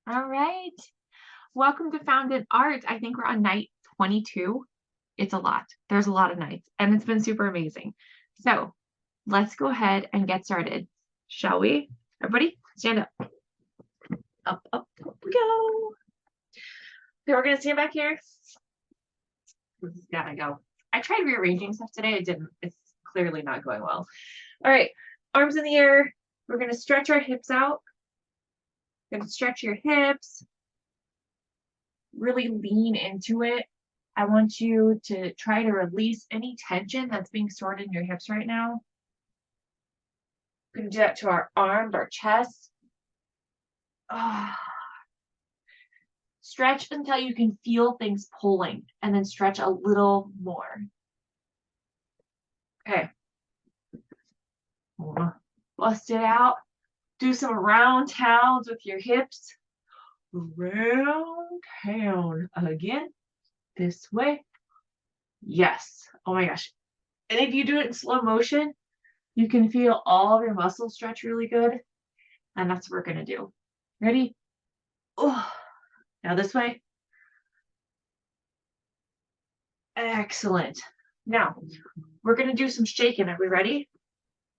All right. Welcome to Found in Art. I think we're on night 22. It's a lot. There's a lot of nights, and it's been super amazing. So let's go ahead and get started, shall we? Everybody, stand up. Up we go. Okay, we're gonna stand back here. This has gotta go. I tried rearranging stuff today. It didn't. It's clearly not going well. All right, arms in the air. We're gonna stretch our hips out. Gonna stretch your hips. Really lean into it. I want you to try to release any tension that's being stored in your hips right now. We're going to do that to our arms, our chest. Stretch until you can feel things pulling, and then stretch a little more. Okay. Bust it out. Do some round towns with your hips. Round town. Again. This way. Yes. Oh my gosh. And if you do it in slow motion, you can feel all of your muscles stretch really good. And that's what we're going to do. Ready? Oh, now this way. Excellent. Now, we're going to do some shaking. Are we ready?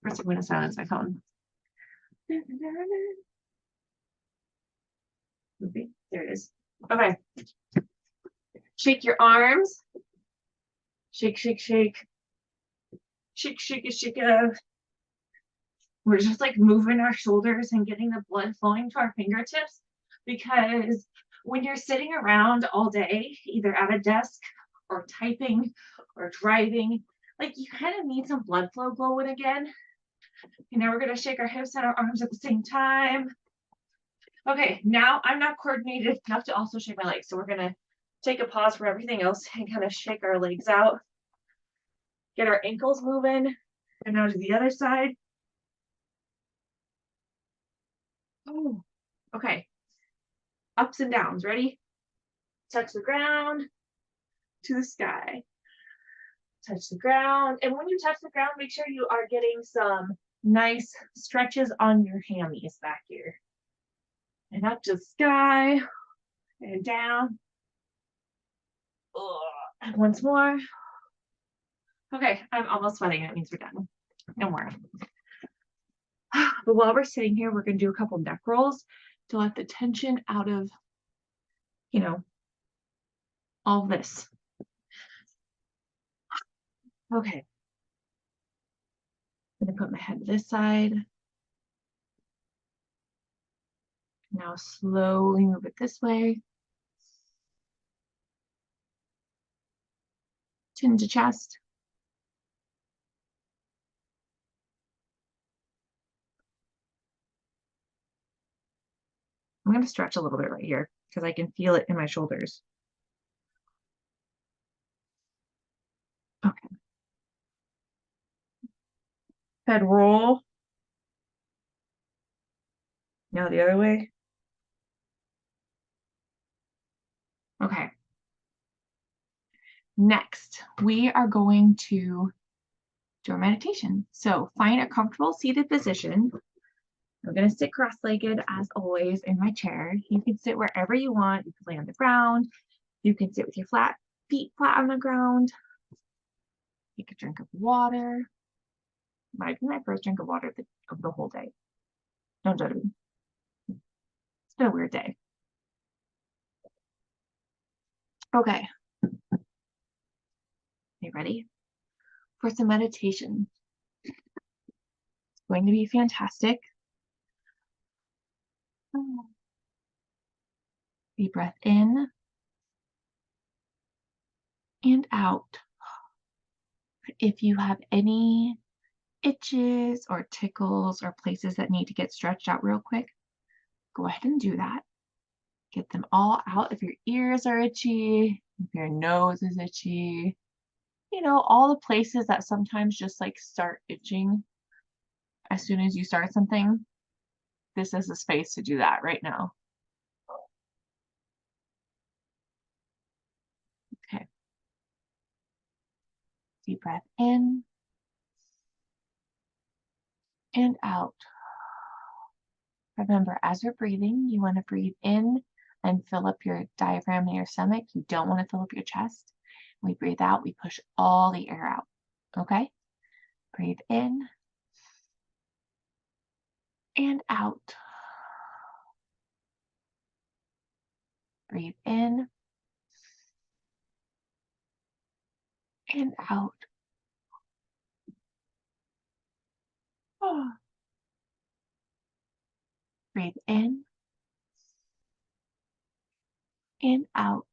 First, I'm going to silence my phone. Okay, there it is. Okay. Shake your arms. Shake, shake, shake. Shake, shake it, shake it. We're just like moving our shoulders and getting the blood flowing to our fingertips, because when you're sitting around all day, either at a desk or typing or driving, like you kind of need some blood flow going again. And now we're going to shake our hips and our arms at the same time. Okay, now I'm not coordinated enough to also shake my legs. So we're going to take a pause from everything else and kind of shake our legs out. Get our ankles moving. And now to the other side. Oh, okay. Ups and downs. Ready? Touch the ground to the sky. Touch the ground. And when you touch the ground, make sure you are getting some nice stretches on your hammies back here. And up to the sky and down. And once more. Okay, I'm almost sweating. That means we're done. No more. But while we're sitting here, we're going to do a couple neck rolls to let the tension out of, all this. Okay. I'm going to put my head to this side. Now slowly move it this way. Chin to chest. I'm going to stretch a little bit right here because I can feel it in my shoulders. Okay. Head roll. Now the other way. Okay. Next, we are going to do a meditation. So find a comfortable seated position. I'm going to sit cross-legged as always in my chair. You can sit wherever you want. You can lay on the ground. You can sit with your feet flat on the ground. Take a drink of water. Might be my first drink of water of the whole day. Don't judge me. It's been a weird day. Okay. You ready for some meditation? It's going to be fantastic. Deep breath in and out. If you have any itches or tickles or places that need to get stretched out real quick, go ahead and do that. Get them all out. If your ears are itchy, if your nose is itchy, all the places that sometimes just like start itching as soon as you start something, this is the space to do that right now. Okay. Deep breath in and out. Remember, as you're breathing, you want to breathe in and fill up your diaphragm and your stomach. You don't want to fill up your chest. We breathe out, we push all the air out. Okay? Breathe in and out. Breathe in and out. Breathe in and out.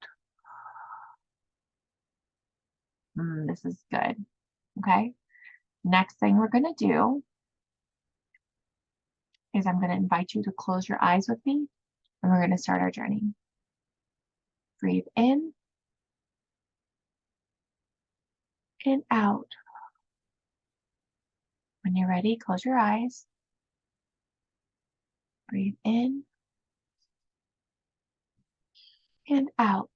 This is good. Okay? Next thing we're going to do is I'm going to invite you to close your eyes with me, and we're going to start our journey. Breathe in and out. When you're ready, close your eyes. Breathe in and out.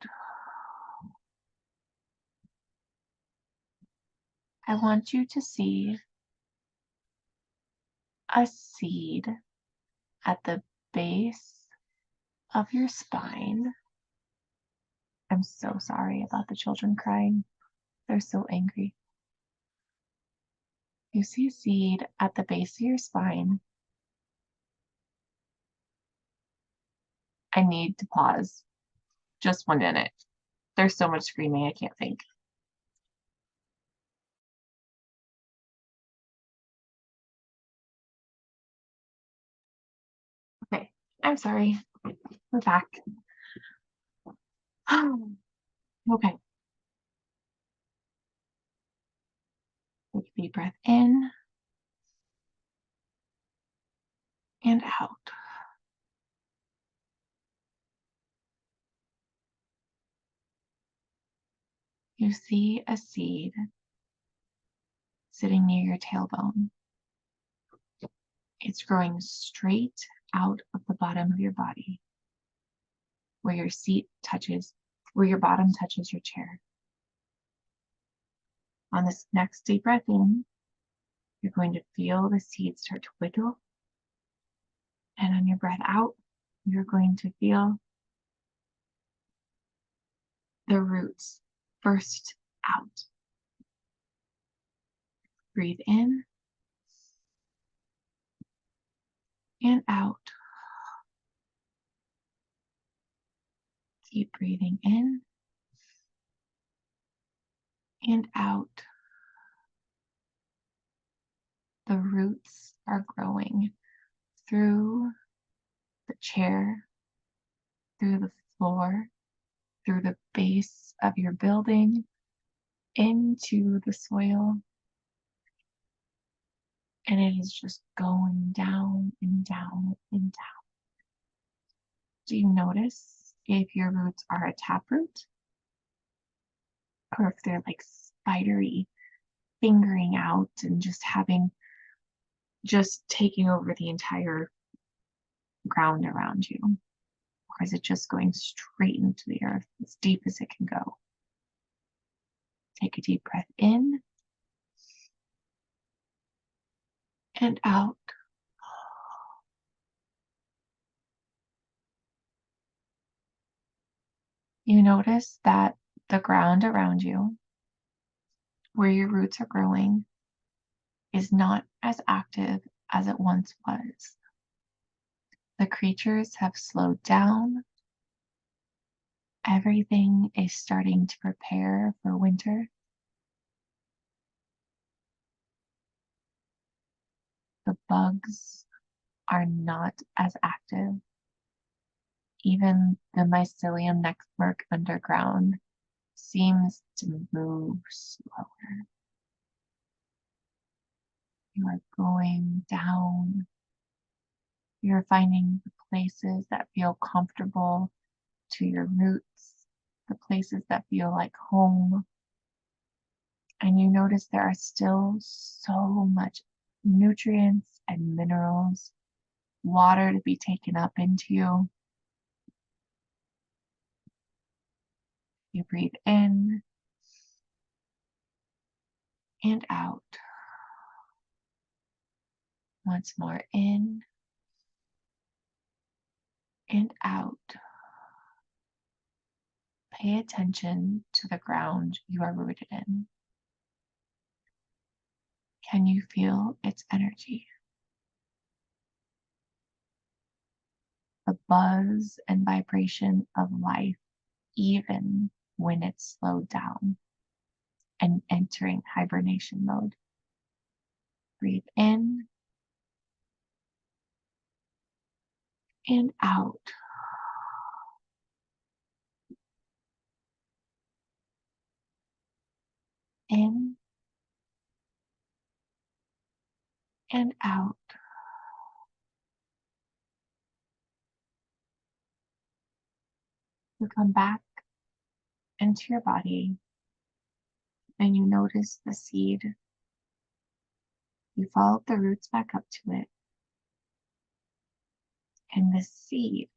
I want you to see a seed at the base of your spine. I'm so sorry about the children crying. They're so angry. You see a seed at the base of your spine. I need to pause just 1 minute. There's so much screaming, I can't think. Okay, I'm sorry. We're back. Okay. Take a deep breath in and out. You see a seed sitting near your tailbone. It's growing straight out of the bottom of your body, where your bottom touches your chair. On this next deep breath in, you're going to feel the seed start to wiggle. And on your breath out, you're going to feel the roots burst out. Breathe in and out. Keep breathing in and out. The roots are growing through the chair, through the floor, through the base of your building, into the soil. And it is just going down and down and down. Do you notice if your roots are a taproot? Or if they're like spidery, fingering out and just taking over the entire ground around you? Or is it just going straight into the earth as deep as it can go? Take a deep breath in and out. You notice that the ground around you, where your roots are growing, is not as active as it once was. The creatures have slowed down. Everything is starting to prepare for winter. The bugs are not as active. Even the mycelium network underground seems to move slower. You are going down. You're finding the places that feel comfortable to your roots, the places that feel like home. And you notice there are still so much nutrients and minerals, water to be taken up into you. You breathe in and out. Once more in and out. Pay attention to the ground you are rooted in. Can you feel its energy? The buzz and vibration of life, even when it's slowed down and entering hibernation mode. Breathe in and out. In and out. You come back into your body and you notice the seed. You follow the roots back up to it. And the seed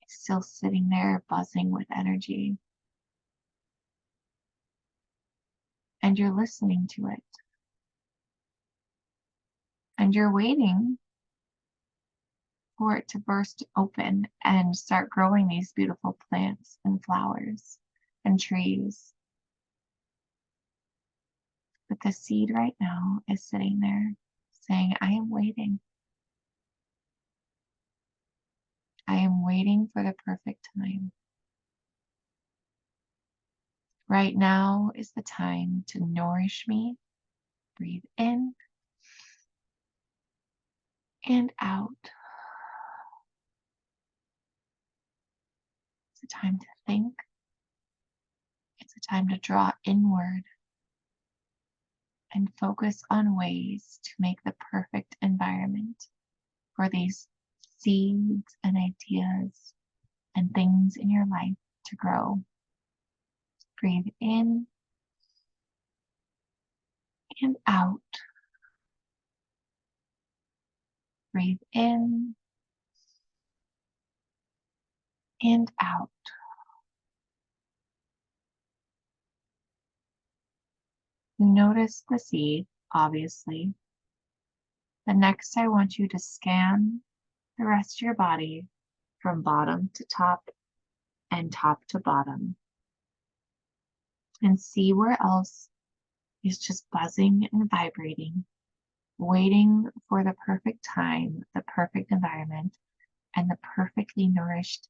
is still sitting there buzzing with energy. And you're listening to it. And you're waiting for it to burst open and start growing these beautiful plants and flowers and trees. But the seed right now is sitting there saying, I am waiting. I am waiting for the perfect time. Right now is the time to nourish me. Breathe in and out. It's a time to think. It's a time to draw inward and focus on ways to make the perfect environment for these seeds and ideas and things in your life to grow. Breathe in and out. Breathe in and out. You notice the seed, obviously. But next, I want you to scan the rest of your body from bottom to top and top to bottom and see where else is just buzzing and vibrating, waiting for the perfect time, the perfect environment, and the perfectly nourished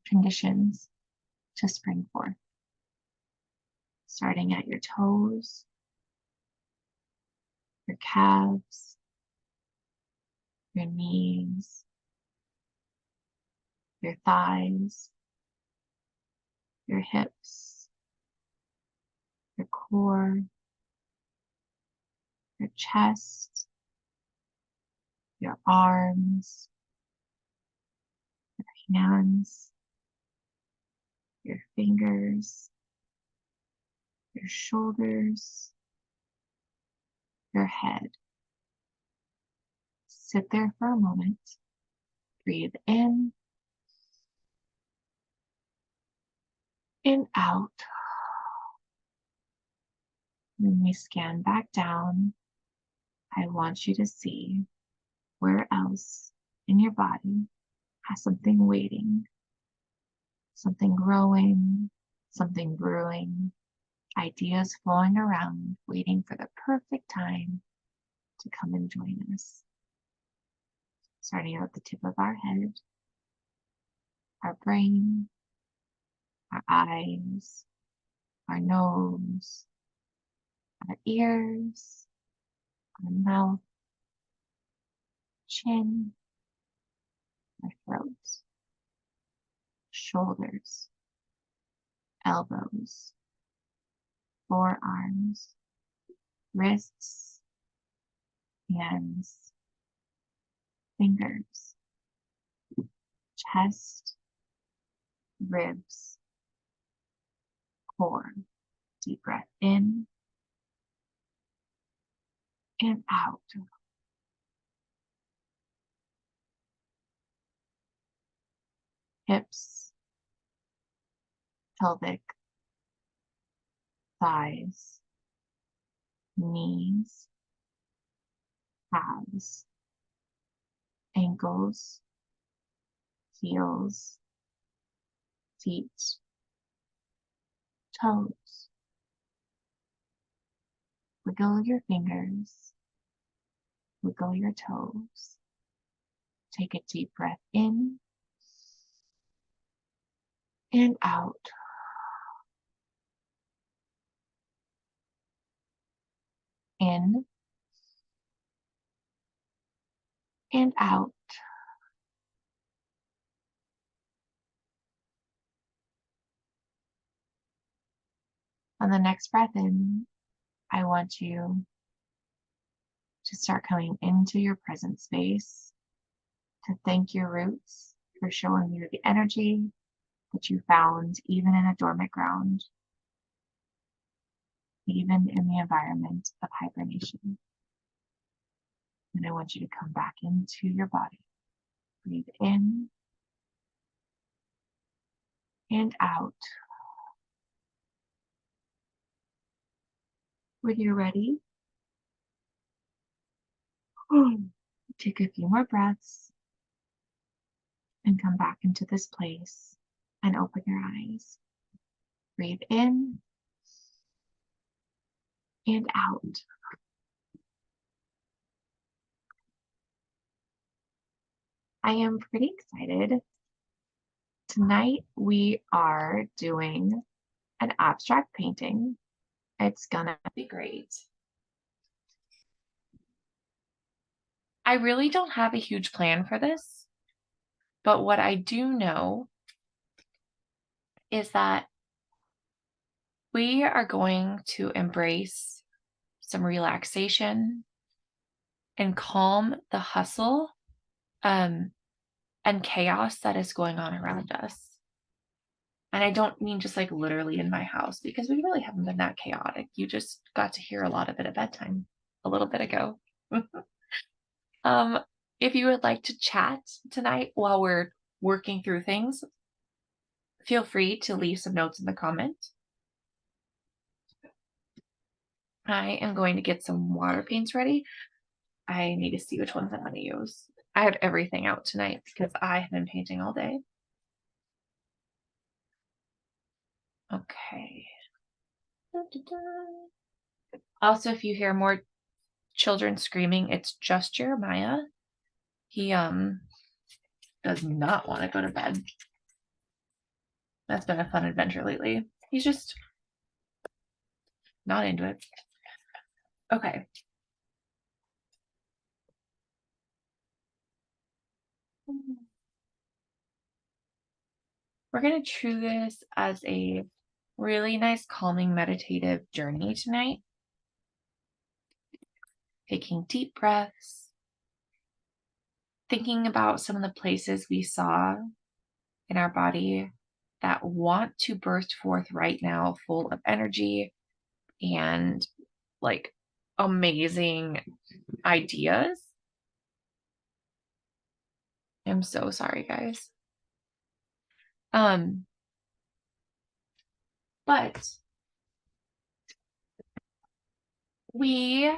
conditions to spring forth. Starting at your toes, your calves, your knees, your thighs, your hips, your core, your chest, your arms, your hands, your fingers, your shoulders, your head. Sit there for a moment. Breathe in and out. When we scan back down, I want you to see where else in your body has something waiting, something growing, something brewing, ideas flowing around, waiting for the perfect time to come and join us. Starting out at the tip of our head, our brain, our eyes, our nose, our ears, our mouth, chin, our throat, shoulders, elbows, forearms, wrists, hands, fingers, chest, ribs, core. Deep breath in and out. Hips, pelvic, thighs, knees, calves, ankles, heels, feet, toes. Wiggle your fingers, wiggle your toes. Take a deep breath in and out. In and out. On the next breath in, I want you to start coming into your present space, to thank your roots for showing you the energy that you found even in a dormant ground, even in the environment of hibernation. And I want you to come back into your body. Breathe in and out. When you're ready, take a few more breaths and come back into this place and open your eyes. Breathe in and out. I am pretty excited. Tonight we are doing an abstract painting. It's gonna be great. I really don't have a huge plan for this, but what I do know is that we are going to embrace some relaxation and calm the hustle and chaos that is going on around us. And I don't mean just like literally in my house, because we really haven't been that chaotic. You just got to hear a lot of it at bedtime a little bit ago. If you would like to chat tonight while we're working through things, feel free to leave some notes in the comments. I am going to get some water paints ready. I need to see which ones I'm going to use. I have everything out tonight because I have been painting all day. Okay. Also, if you hear more children screaming, it's just Jeremiah. He does not want to go to bed. That's been a fun adventure lately. He's just not into it. Okay. We're going to treat this as a really nice, calming, meditative journey tonight. Taking deep breaths, thinking about some of the places we saw in our body that want to burst forth right now, full of energy and like amazing ideas. I'm so sorry, guys. But we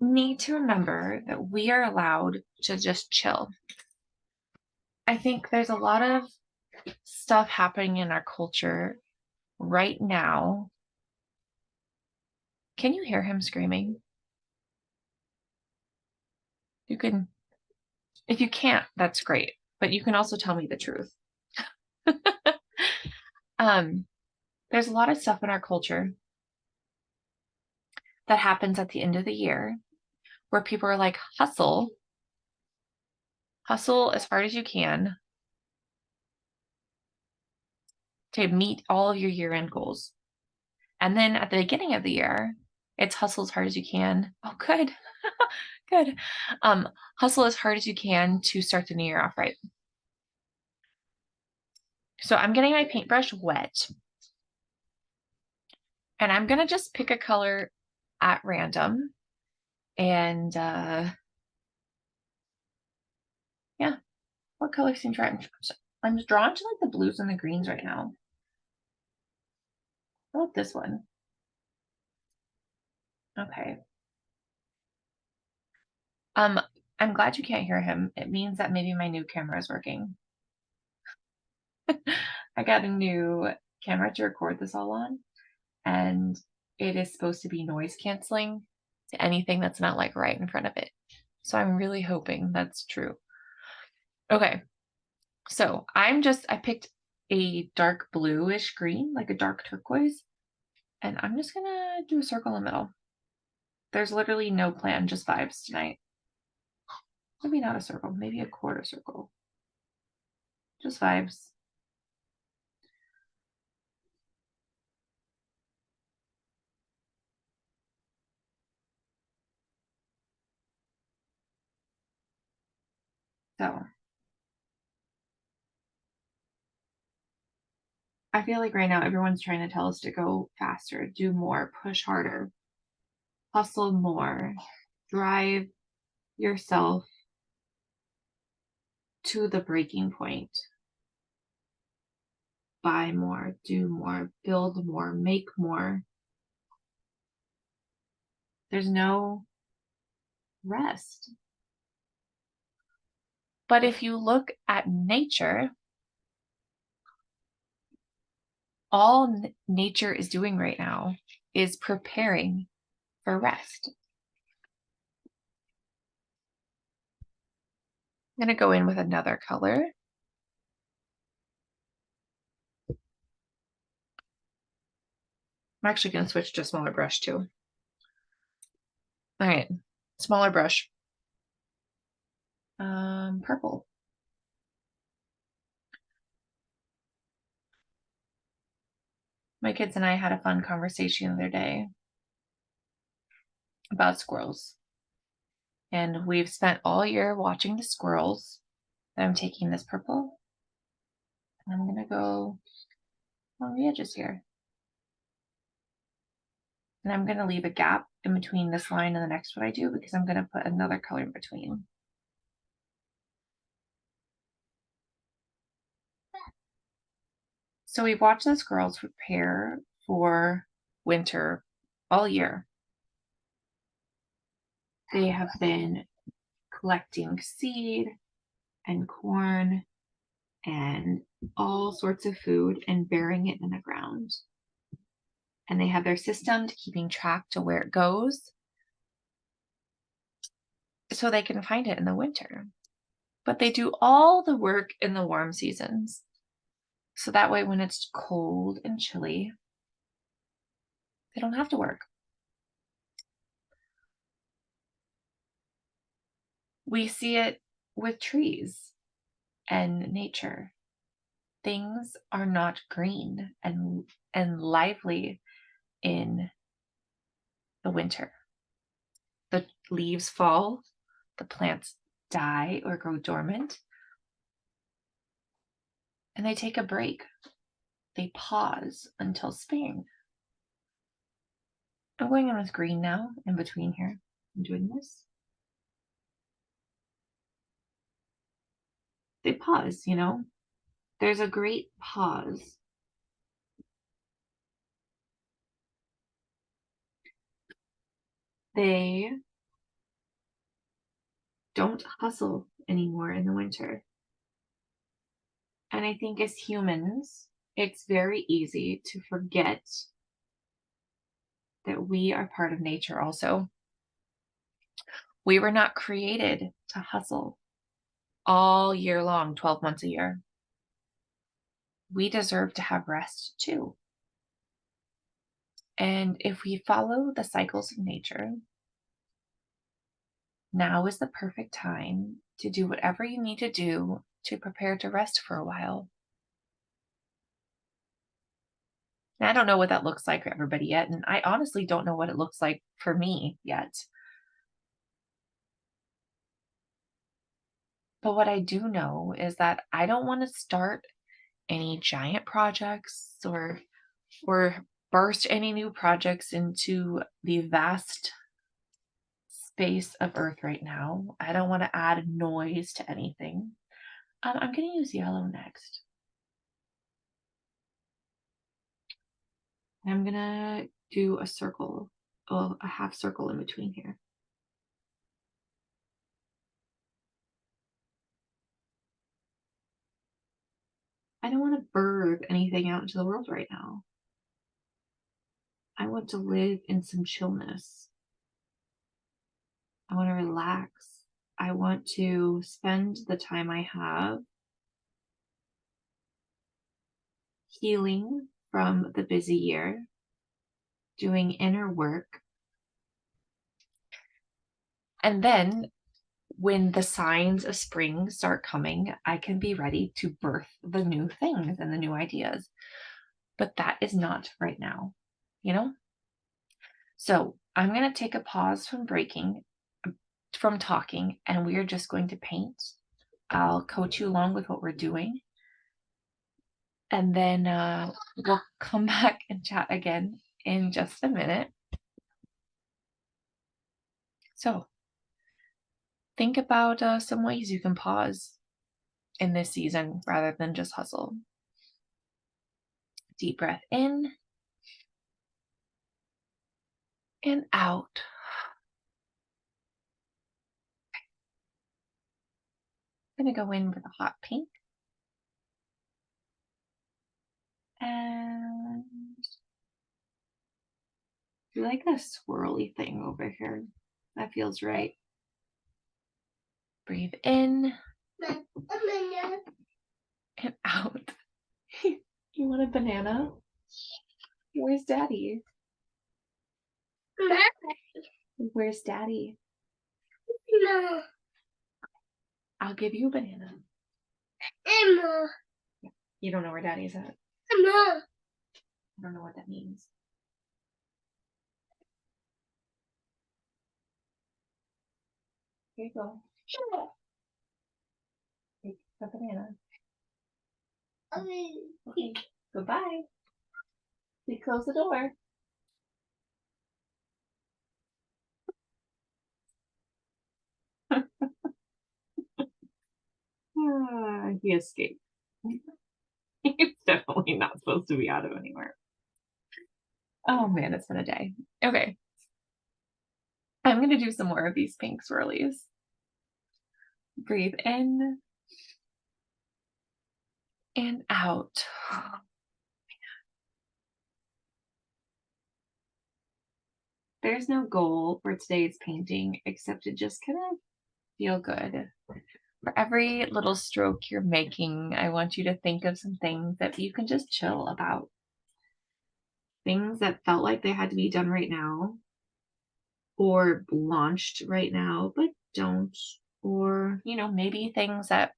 need to remember that we are allowed to just chill. I think there's a lot of stuff happening in our culture right now. Can you hear him screaming? You can, if you can't, that's great, but you can also tell me the truth. There's a lot of stuff in our culture that happens at the end of the year where people are like, hustle as hard as you can to meet all of your year-end goals. And then at the beginning of the year, it's hustle as hard as you can. Oh, good. Good. Hustle as hard as you can to start the new year off right. So I'm getting my paintbrush wet. And I'm going to just pick a color at random. And yeah, what color seems right? I'm just drawn to like the blues and the greens right now. I like this one. Okay. I'm glad you can't hear him. It means that maybe my new camera is working. I got a new camera to record this all on, and it is supposed to be noise canceling to anything that's not like right in front of it. So I'm really hoping that's true. Okay, so I picked a dark bluish green, like a dark turquoise, and I'm just gonna do a circle in the middle. There's literally no plan, just vibes tonight. Maybe not a circle, maybe a quarter circle. Just vibes. So I feel like right now everyone's trying to tell us to go faster, do more, push harder, hustle more, drive yourself to the breaking point. Buy more, do more, build more, make more. There's no rest. But if you look at nature, all nature is doing right now is preparing for rest. I'm going to go in with another color. I'm actually going to switch to a smaller brush too. All right, smaller brush. Purple. My kids and I had a fun conversation the other day about squirrels. And we've spent all year watching the squirrels. I'm taking this purple and I'm going to go along the edges here. And I'm going to leave a gap in between this line and the next one I do because I'm going to put another color in between. So we've watched the squirrels prepare for winter all year. They have been collecting seed and corn and all sorts of food and burying it in the ground. And they have their system to keeping track to where it goes so they can find it in the winter. But they do all the work in the warm seasons. So that way when it's cold and chilly, they don't have to work. We see it with trees and nature. Things are not green and lively in the winter. The leaves fall, the plants die or grow dormant, and they take a break. They pause until spring. I'm going in with green now, in between here. I'm doing this. They pause, you know? There's a great pause. They don't hustle anymore in the winter. And I think as humans, it's very easy to forget that we are part of nature also. We were not created to hustle all year long, 12 months a year. We deserve to have rest too. And if we follow the cycles of nature, now is the perfect time to do whatever you need to do to prepare to rest for a while. And I don't know what that looks like for everybody yet, and I honestly don't know what it looks like for me yet. But what I do know is that I don't want to start any giant projects or burst any new projects into the vast space of Earth right now. I don't want to add noise to anything. I'm going to use yellow next. I'm going to do a circle, a half circle in between here. I don't want to birth anything out into the world right now. I want to live in some chillness. I want to relax. I want to spend the time I have healing from the busy year, doing inner work. And then when the signs of spring start coming, I can be ready to birth the new things and the new ideas. But that is not right now, you know? So I'm going to take a pause from talking, and we are just going to paint. I'll coach you along with what we're doing. And then we'll come back and chat again in just a minute. So think about some ways you can pause in this season rather than just hustle. Deep breath in and out. I'm going to go in with a hot pink. And do like a swirly thing over here. That feels right. Breathe in and out. You want a banana? Where's Daddy? Where's Daddy? No. I'll give you a banana. Emma. You don't know where Daddy's at? No. I don't know what that means. Here you go. Take the banana. Okay. Goodbye. We close the door. He escaped. He's definitely not supposed to be out of anywhere. Oh man, it's been a day. Okay. I'm going to do some more of these pink swirlies. Breathe in and out. There's no goal for today's painting except to just kind of feel good. For every little stroke you're making, I want you to think of some things that you can just chill about. Things that felt like they had to be done right now, or launched right now, but don't. Or, maybe things that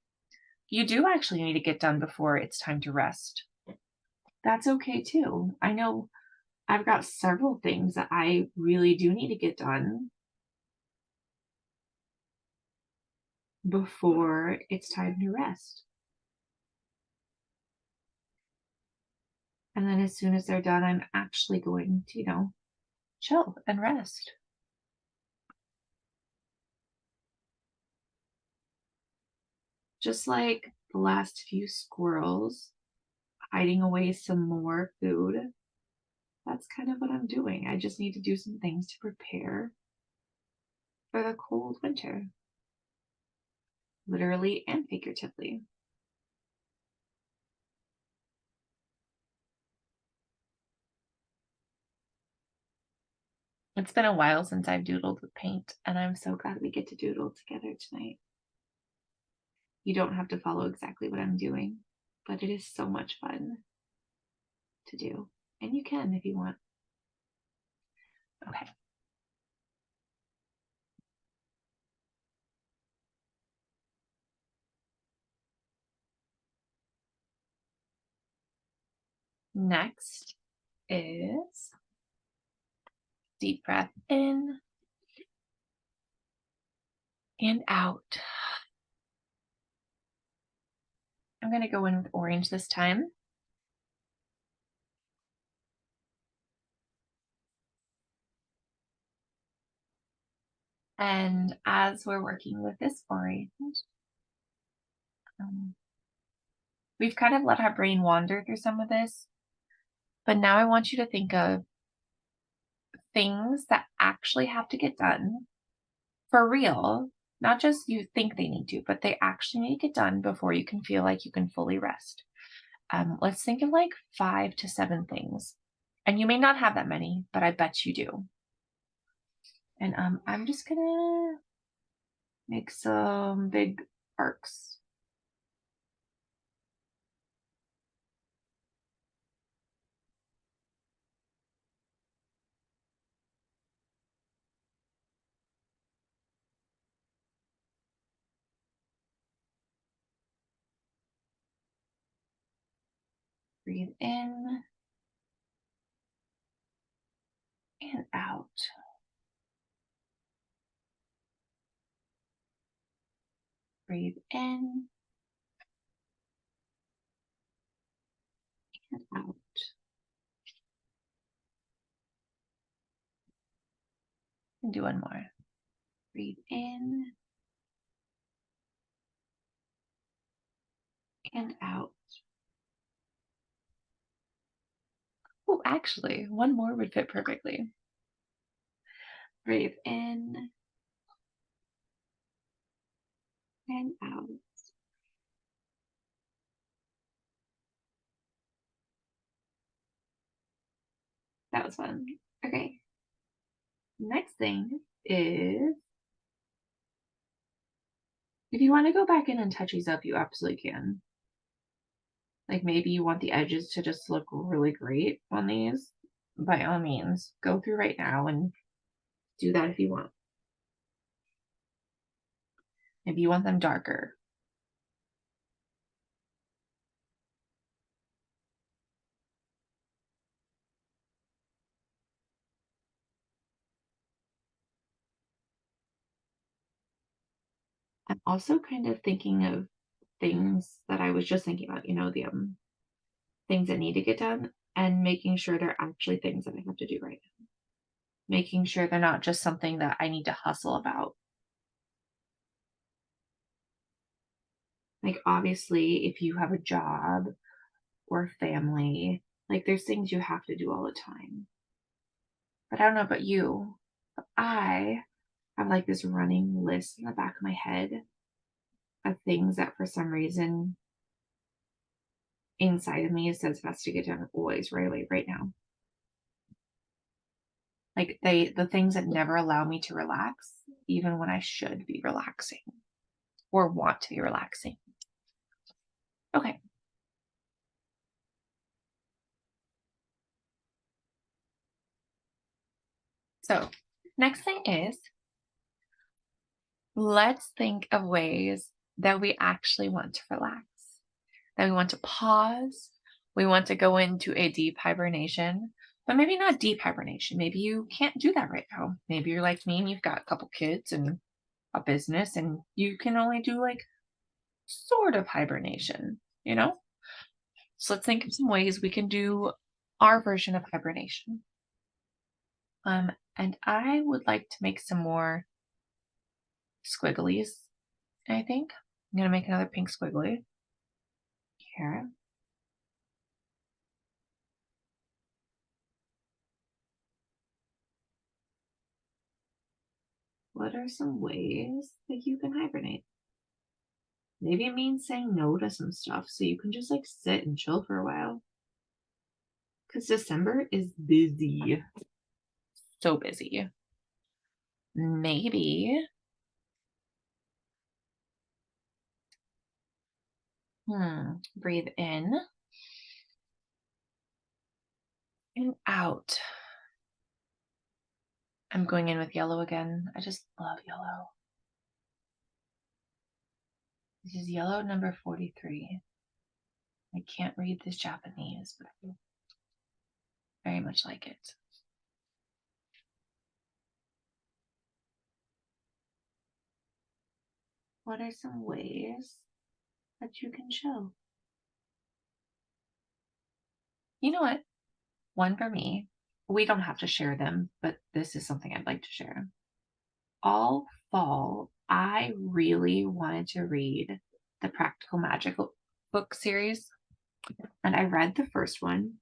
you do actually need to get done before it's time to rest. That's okay too. I know I've got several things that I really do need to get done before it's time to rest. And then as soon as they're done, I'm actually going to, chill and rest. Just like the last few squirrels hiding away some more food, that's kind of what I'm doing. I just need to do some things to prepare for the cold winter, literally and figuratively. It's been a while since I've doodled with paint, and I'm so glad we get to doodle together tonight. You don't have to follow exactly what I'm doing, but it is so much fun to do. And you can if you want. Okay. Next is deep breath in and out. I'm going to go in with orange this time. And as we're working with this orange, we've kind of let our brain wander through some of this. But now I want you to think of things that actually have to get done for real. Not just you think they need to, but they actually need to get done before you can feel like you can fully rest. Let's think of like 5 to 7 things. And you may not have that many, but I bet you do. And I'm just gonna make some big arcs. Breathe in and out. Breathe in and out. And do one more. Breathe in and out. Oh, actually, one more would fit perfectly. Breathe in and out. That was fun. Okay. Next thing is, if you want to go back in and touch these up, you absolutely can. Like maybe you want the edges to just look really great on these. By all means, go through right now and do that if you want. Maybe you want them darker. I'm also kind of thinking of things that I was just thinking about, the things that need to get done and making sure they're actually things that I have to do right now. Making sure they're not just something that I need to hustle about. Like, obviously, if you have a job or family, like, there's things you have to do all the time. But I don't know about you, but I have like this running list in the back of my head of things that for some reason inside of me says it has to get done always, right away, right now. Like the things that never allow me to relax, even when I should be relaxing or want to be relaxing. Okay. So next thing is, let's think of ways that we actually want to relax, that we want to pause. We want to go into a deep hibernation, but maybe not deep hibernation. Maybe you can't do that right now. Maybe you're like me and you've got a couple kids and a business and you can only do like sort of hibernation, So let's think of some ways we can do our version of hibernation. And I would like to make some more squigglies, I think. I'm going to make another pink squiggly here. What are some ways that you can hibernate? Maybe it means saying no to some stuff so you can just like sit and chill for a while. Because December is busy. So busy. Maybe. Breathe in and out. I'm going in with yellow again. I just love yellow. This is yellow number 43. I can't read this Japanese, but I very much like it. What are some ways that you can chill? You know what? One for me. We don't have to share them, but this is something I'd like to share. All fall, I really wanted to read the Practical Magic book series. And I read the first one,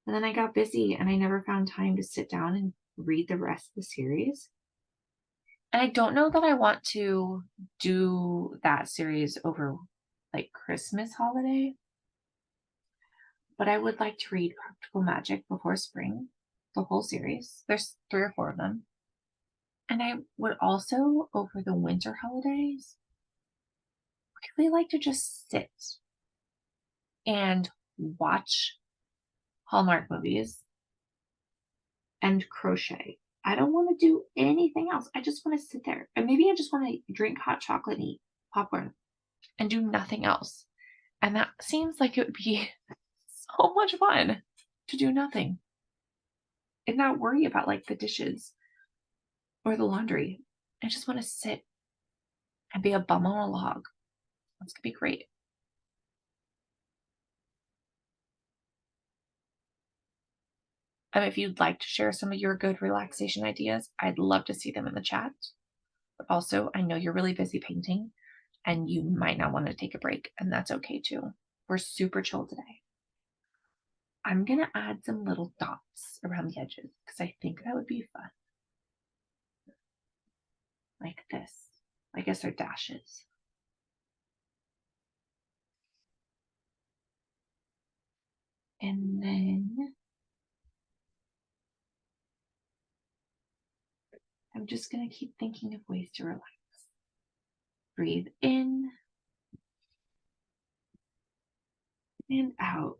and then I got busy and I never found time to sit down and read the rest of the series. And I don't know that I want to do that series over like Christmas holiday. but I would like to read Practical Magic before spring, the whole series. There's 3 or 4 of them. And I would also, over the winter holidays, really like to just sit and watch Hallmark movies and crochet. I don't want to do anything else. I just want to sit there. And maybe I just want to drink hot chocolate and eat popcorn and do nothing else. And that seems like it would be so much fun to do nothing and not worry about like the dishes or the laundry. I just want to sit and be a bum on a log. That's gonna be great. If you'd like to share some of your good relaxation ideas, I'd love to see them in the chat. But also, I know you're really busy painting and you might not want to take a break, and that's okay too. We're super chill today. I'm going to add some little dots around the edges because I think that would be fun. Like this. I guess they're dashes. And then I'm just going to keep thinking of ways to relax. Breathe in and out.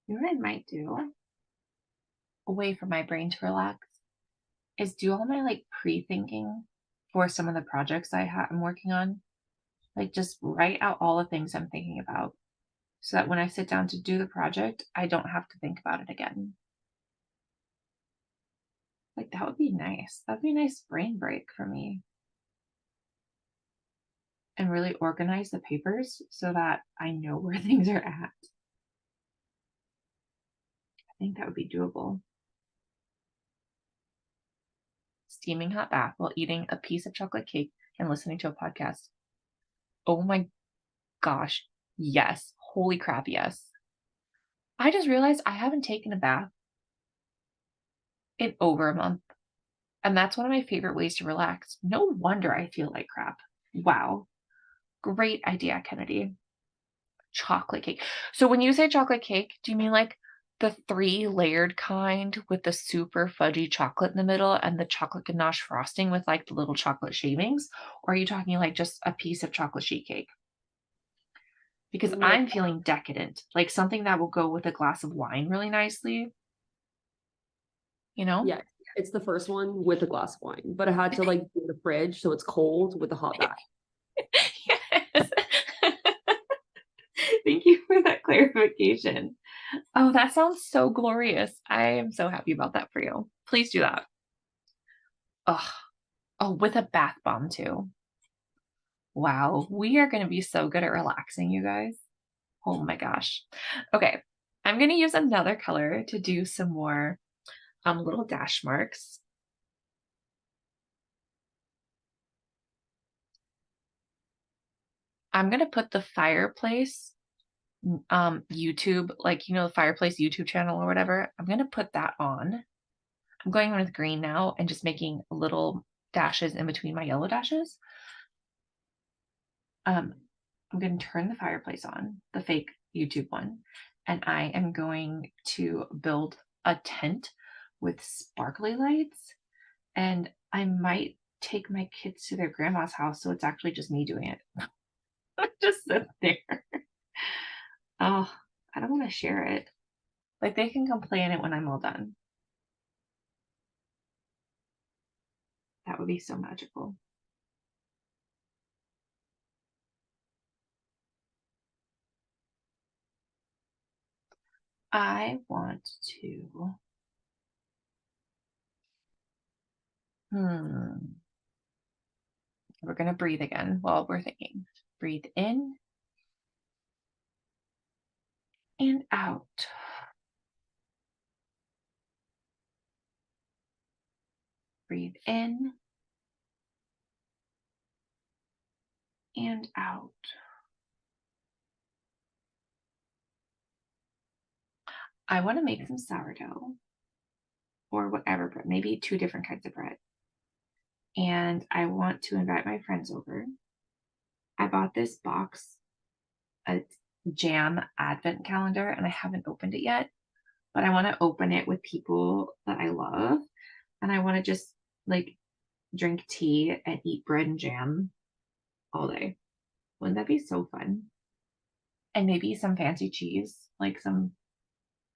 You know what I might do, a way for my brain to relax, is do all my like pre-thinking for some of the projects I'm working on. Like just write out all the things I'm thinking about so that when I sit down to do the project, I don't have to think about it again. Like that would be nice. That'd be a nice brain break for me. And really organize the papers so that I know where things are at. I think that would be doable. Steaming hot bath while eating a piece of chocolate cake and listening to a podcast. Oh my gosh. Yes. Holy crap. Yes. I just realized I haven't taken a bath in over a month. And that's one of my favorite ways to relax. No wonder I feel like crap. Wow. Great idea, Kennedy. Chocolate cake. So when you say chocolate cake, do you mean like the 3-layered kind with the super fudgy chocolate in the middle and the chocolate ganache frosting with like the little chocolate shavings? Or are you talking like just a piece of chocolate sheet cake? Because I'm feeling decadent, like something that will go with a glass of wine really nicely. You know? Yeah, it's the first one with a glass of wine, but I had to like do the fridge so it's cold with a hot bath. Yes. Thank you for that clarification. Oh, that sounds so glorious. I am so happy about that for you. Please do that. Oh, with a bath bomb too. Wow, we are going to be so good at relaxing, you guys. Oh my gosh. Okay, I'm going to use another color to do some more little dash marks. I'm going to put the fireplace YouTube, like, the fireplace YouTube channel or whatever. I'm going to put that on. I'm going with green now and just making little dashes in between my yellow dashes. I'm going to turn the fireplace on, the fake YouTube one, and I am going to build a tent with sparkly lights, and I might take my kids to their grandma's house so it's actually just me doing it. Just sit there. Oh, I don't want to share it. Like they can come play in it when I'm all done. That would be so magical. I want to. We're going to breathe again while we're thinking. Breathe in and out. Breathe in and out. I want to make some sourdough or whatever, but maybe 2 different kinds of bread. And I want to invite my friends over. I bought this box, a jam advent calendar, and I haven't opened it yet, but I want to open it with people that I love. And I want to just like drink tea and eat bread and jam all day. Wouldn't that be so fun? And maybe some fancy cheese, like some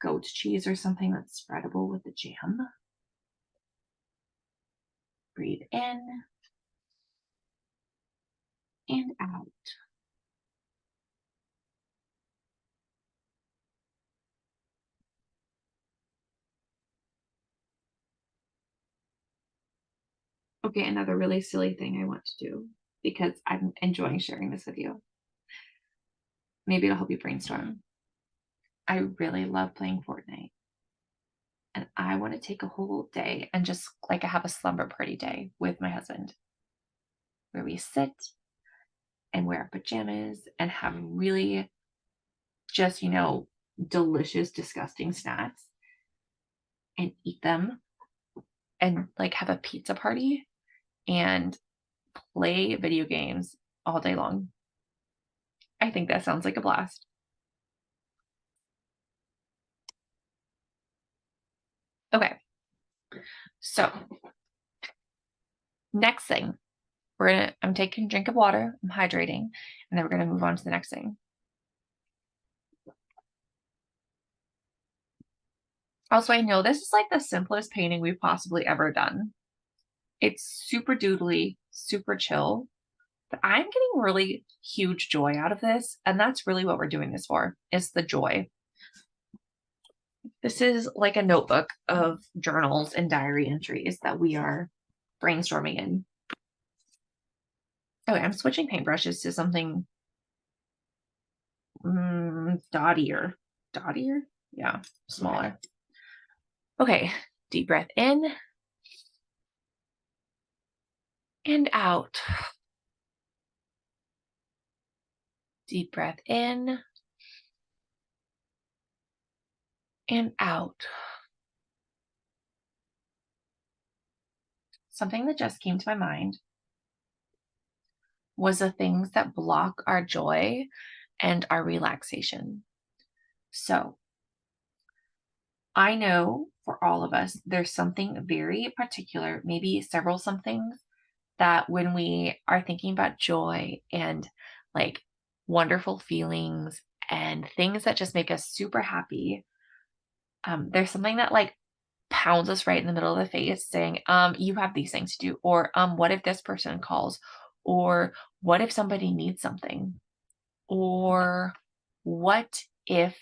goat cheese or something that's spreadable with the jam. Breathe in and out. Okay, another really silly thing I want to do because I'm enjoying sharing this with you. Maybe it'll help you brainstorm. I really love playing Fortnite. And I want to take a whole day and just like have a slumber party day with my husband where we sit and wear pajamas and have really just, delicious, disgusting snacks and eat them and like have a pizza party and play video games all day long. I think that sounds like a blast. Okay. So next thing, I'm taking a drink of water, I'm hydrating, and then we're gonna move on to the next thing. Also, I know this is like the simplest painting we've possibly ever done. It's super doodly, super chill, but I'm getting really huge joy out of this. And that's really what we're doing this for, is the joy. This is like a notebook of journals and diary entries that we are brainstorming in. Okay, I'm switching paintbrushes to something dottier. Dottier? Yeah, smaller. Okay, deep breath in and out. Deep breath in and out. Something that just came to my mind was the things that block our joy and our relaxation. So I know for all of us, there's something very particular, maybe several somethings that when we are thinking about joy and like wonderful feelings and things that just make us super happy, there's something that like pounds us right in the middle of the face saying, you have these things to do, or what if this person calls, or what if somebody needs something, or what if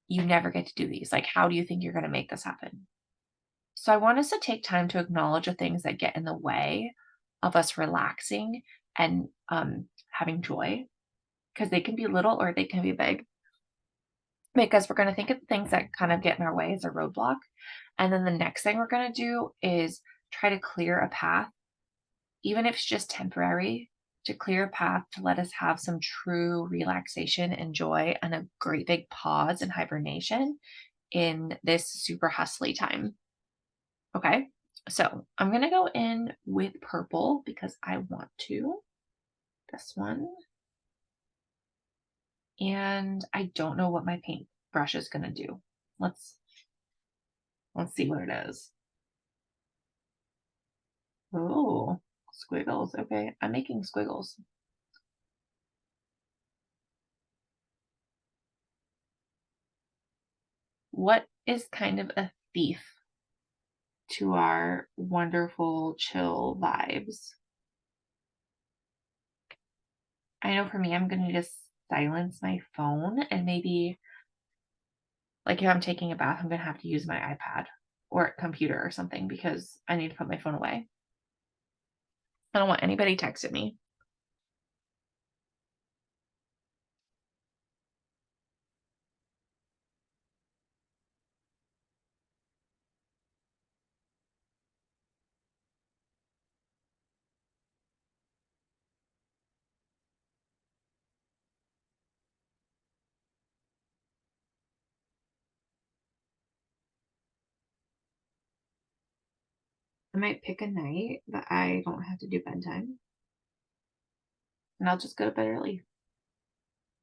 you never get to do these? Like, how do you think you're going to make this happen? So I want us to take time to acknowledge the things that get in the way of us relaxing and having joy, because they can be little or they can be big. Because we're going to think of the things that kind of get in our way as a roadblock. And then the next thing we're going to do is try to clear a path, even if it's just temporary, to clear a path to let us have some true relaxation and joy and a great big pause and hibernation in this super hustly time. Okay, so I'm going to go in with purple because I want to. This one. And I don't know what my paintbrush is going to do. Let's see what it is. Oh, squiggles. Okay, I'm making squiggles. What is kind of a thief to our wonderful chill vibes? I know for me, I'm going to just silence my phone, and maybe like if I'm taking a bath, I'm going to have to use my iPad or computer or something because I need to put my phone away. I don't want anybody texting me. I might pick a night that I don't have to do bedtime. And I'll just go to bed early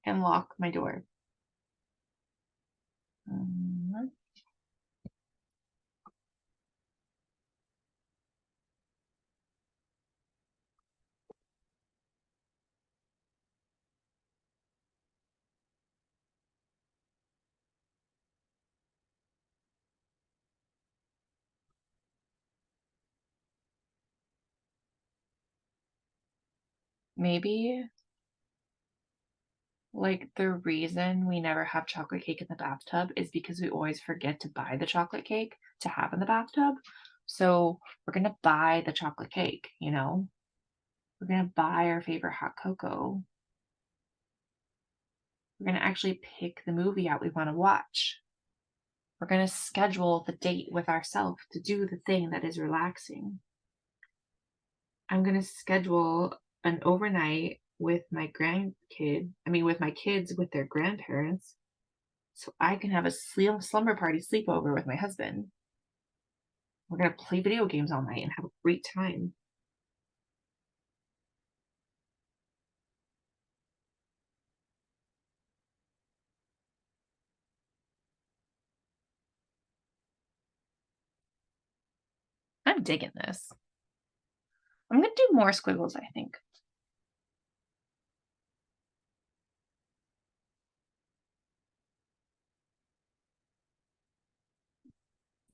and lock my door. Mhm. Maybe like the reason we never have chocolate cake in the bathtub is because we always forget to buy the chocolate cake to have in the bathtub. So we're going to buy the chocolate cake, you know? We're going to buy our favorite hot cocoa. We're going to actually pick the movie out we want to watch. We're going to schedule the date with ourselves to do the thing that is relaxing. I'm going to schedule an overnight with my with my kids with their grandparents, so I can have a slumber party sleepover with my husband. We're going to play video games all night and have a great time. I'm digging this. I'm going to do more squiggles, I think.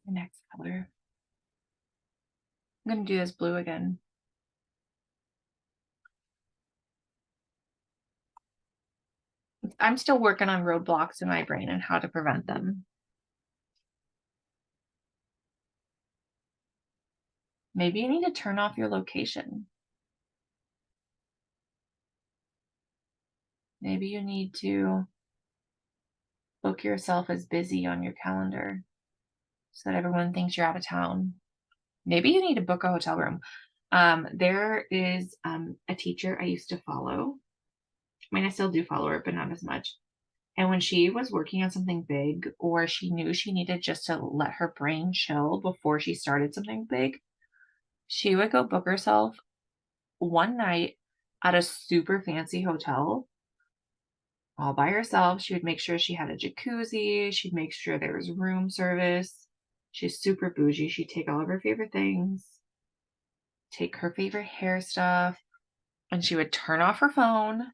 The next color. I'm going to do this blue again. I'm still working on roadblocks in my brain and how to prevent them. Maybe you need to turn off your location. Maybe you need to book yourself as busy on your calendar so that everyone thinks you're out of town. Maybe you need to book a hotel room. There is a teacher I used to follow. I mean, I still do follow her, but not as much. And when she was working on something big, or she knew she needed just to let her brain chill before she started something big, she would go book herself one night at a super fancy hotel all by herself. She would make sure she had a jacuzzi. She'd make sure there was room service. She's super bougie. She'd take all of her favorite things, take her favorite hair stuff, and she would turn off her phone.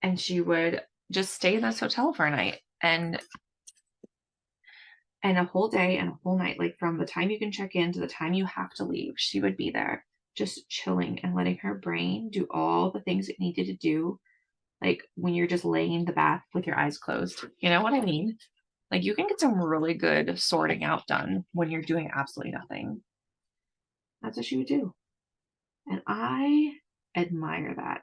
And she would just stay in this hotel for a night and a whole day and a whole night. Like from the time you can check in to the time you have to leave, she would be there just chilling and letting her brain do all the things it needed to do. Like when you're just laying in the bath with your eyes closed. You know what I mean? Like you can get some really good sorting out done when you're doing absolutely nothing. That's what she would do. And I admire that.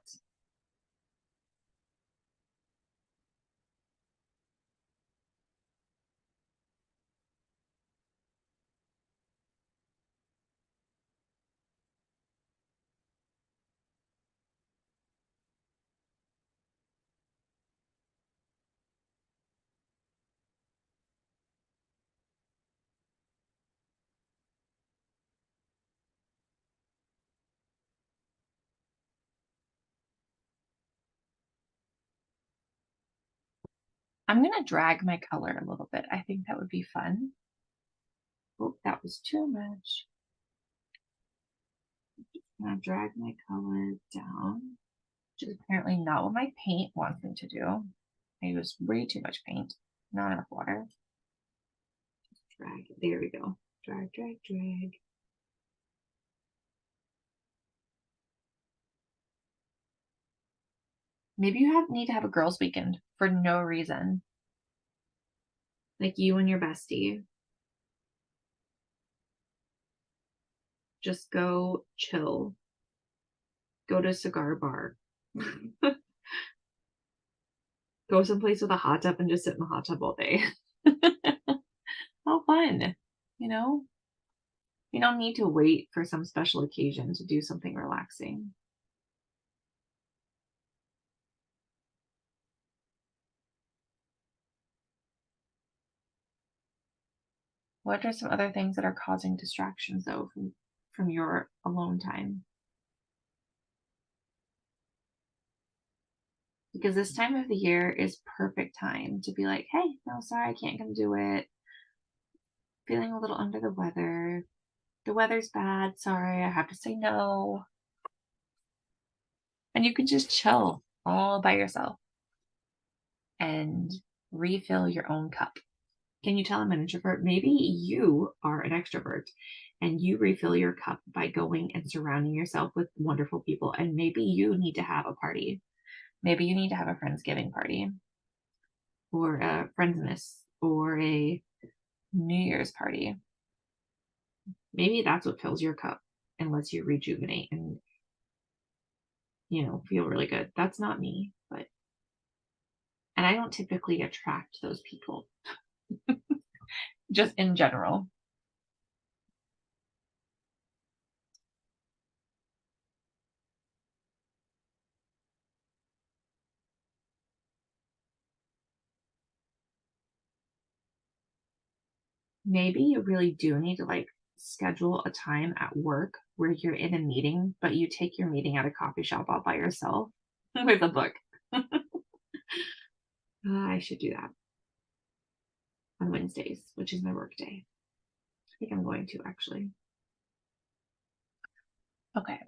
I'm going to drag my color a little bit. I think that would be fun. Oh, that was too much. I'm going to drag my color down, which is apparently not what my paint wants me to do. I use way too much paint, not enough water. Drag, there we go. Drag, drag, drag. Maybe you need to have a girls' weekend for no reason. Like you and your bestie. Just go chill. Go to a cigar bar. Go someplace with a hot tub and just sit in the hot tub all day. How fun, you know? You don't need to wait for some special occasion to do something relaxing. What are some other things that are causing distractions though from your alone time? Because this time of the year is perfect time to be like, hey, no, sorry, I can't come do it. Feeling a little under the weather. The weather's bad. Sorry, I have to say no. And you can just chill all by yourself and refill your own cup. Can you tell I'm an introvert? Maybe you are an extrovert and you refill your cup by going and surrounding yourself with wonderful people. And maybe you need to have a party. Maybe you need to have a Friendsgiving party or a Friendsmas or a New Year's party. Maybe that's what fills your cup and lets you rejuvenate and, feel really good. That's not me, and I don't typically attract those people just in general. Maybe you really do need to schedule a time at work where you're in a meeting, but you take your meeting at a coffee shop all by yourself with a book. I should do that on Wednesdays, which is my work day. I think I'm going to actually. Okay.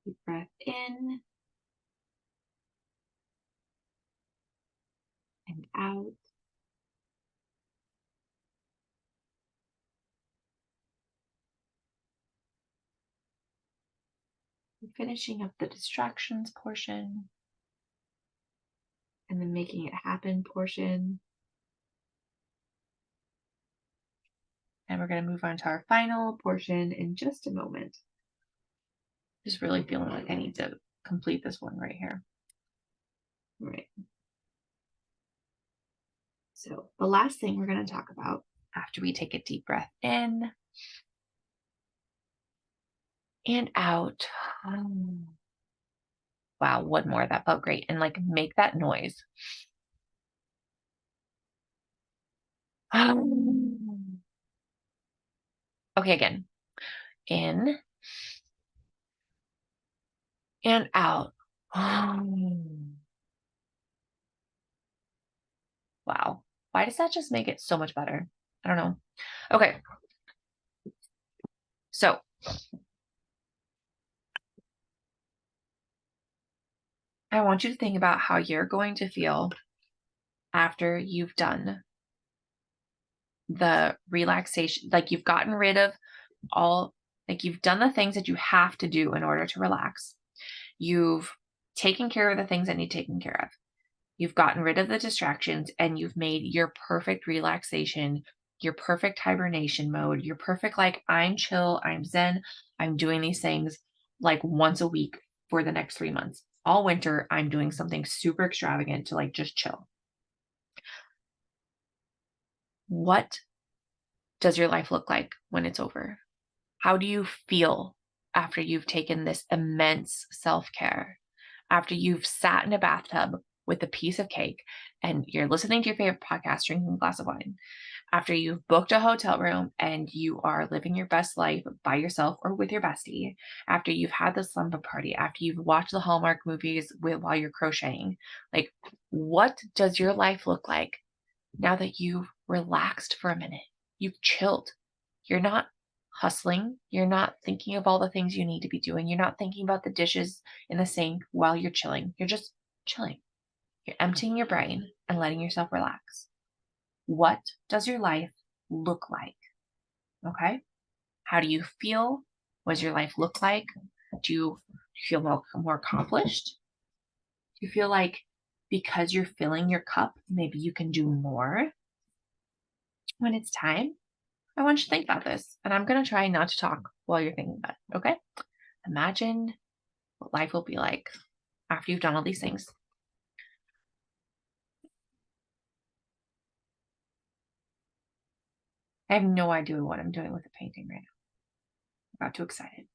Deep breath in and out. Finishing up the distractions portion and then making it happen portion. And we're going to move on to our final portion in just a moment. Just really feeling like I need to complete this one right here. All right. So the last thing we're going to talk about after we take a deep breath in and out. Wow, one more. That felt great. And make that noise. Okay, again. In and out. Wow. Why does that just make it so much better? I don't know. Okay. So I want you to think about how you're going to feel after you've done the relaxation. You've gotten rid of you've done the things that you have to do in order to relax. You've taken care of the things that need taken care of. You've gotten rid of the distractions and you've made your perfect relaxation, your perfect hibernation mode, your perfect, I'm chill, I'm zen, I'm doing these things once a week for the next 3 months. All winter, I'm doing something super extravagant to just chill. What does your life look like when it's over? How do you feel after you've taken this immense self-care? After you've sat in a bathtub with a piece of cake and you're listening to your favorite podcast, drinking a glass of wine, after you've booked a hotel room and you are living your best life by yourself or with your bestie, after you've had the slumber party, after you've watched the Hallmark movies while you're crocheting, what does your life look like now that you've relaxed for a minute? You've chilled. You're not hustling. You're not thinking of all the things you need to be doing. You're not thinking about the dishes in the sink while you're chilling. You're just chilling. You're emptying your brain and letting yourself relax. What does your life look like? Okay? How do you feel? What does your life look like? Do you feel more accomplished? Do you feel like because you're filling your cup, maybe you can do more when it's time? I want you to think about this, and I'm going to try not to talk while you're thinking about it, okay? Imagine what life will be like after you've done all these things. I have no idea what I'm doing with the painting right now. I got too excited.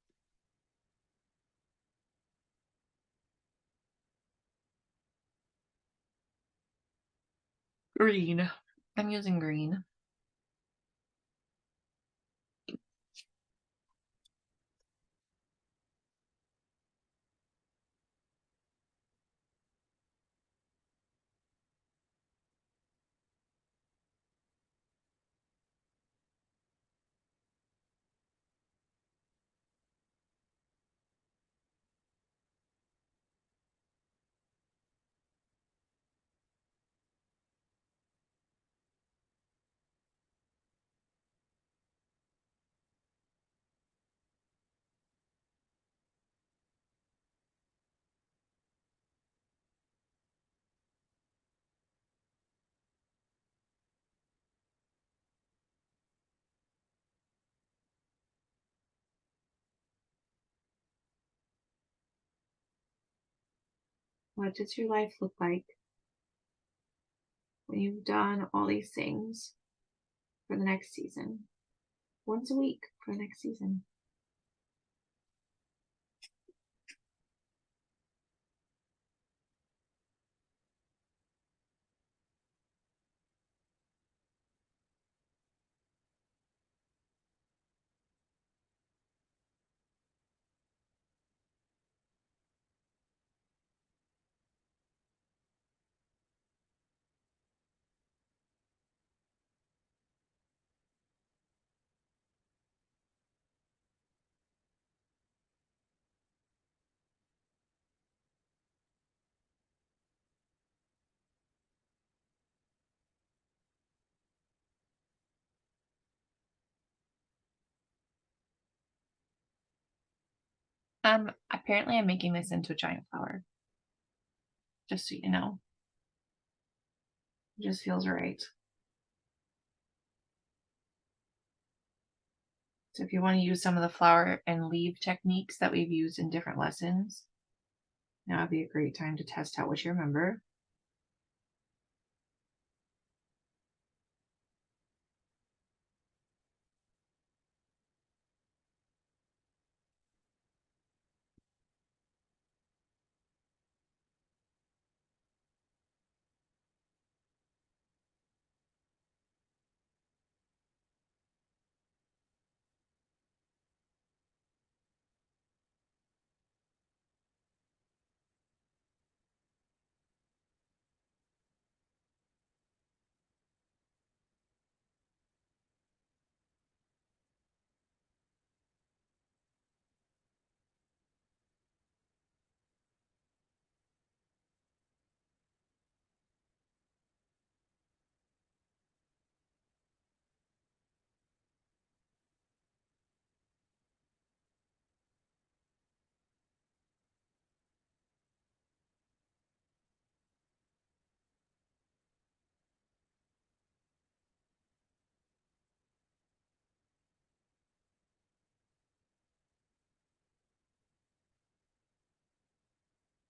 Green. I'm using green. What does your life look like when you've done all these things for the next season? Once a week for the next season. Apparently I'm making this into a giant flower. Just so you know. It just feels right. So if you want to use some of the flower and leaf techniques that we've used in different lessons, now would be a great time to test out what you remember.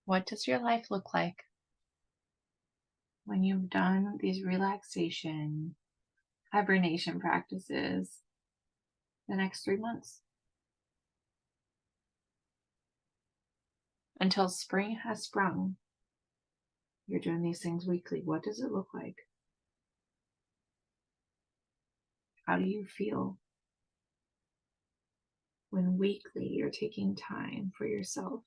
What does your life look like when you've done these relaxation, hibernation practices the next 3 months? Until spring has sprung, you're doing these things weekly. What does it look like? How do you feel when weekly you're taking time for yourself?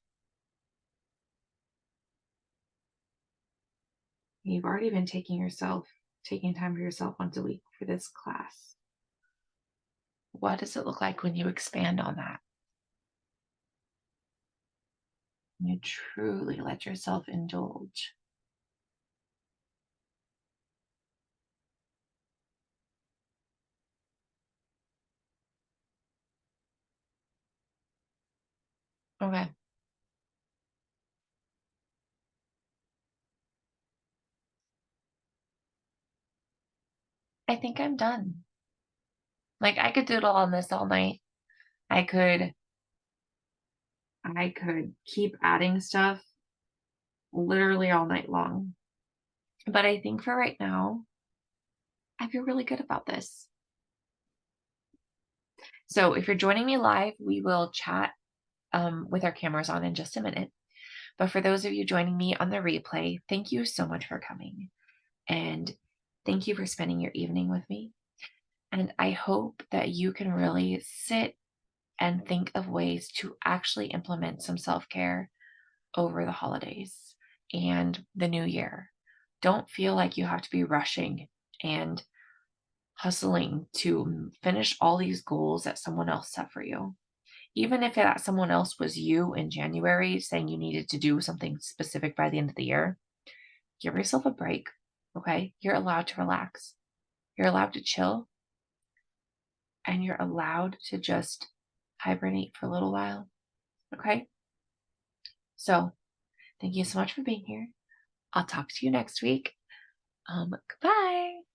You've already been taking time for yourself once a week for this class. What does it look like when you expand on that? You truly let yourself indulge. Okay. I think I'm done. Like I could doodle on this all night. I could keep adding stuff literally all night long. But I think for right now, I feel really good about this. So if you're joining me live, we will chat with our cameras on in just a minute. But for those of you joining me on the replay, thank you so much for coming. And thank you for spending your evening with me. And I hope that you can really sit and think of ways to actually implement some self-care over the holidays and the new year. Don't feel like you have to be rushing and hustling to finish all these goals that someone else set for you. Even if that someone else was you in January saying you needed to do something specific by the end of the year, give yourself a break. Okay. You're allowed to relax. You're allowed to chill. And you're allowed to just hibernate for a little while. Okay. So thank you so much for being here. I'll talk to you next week. Goodbye.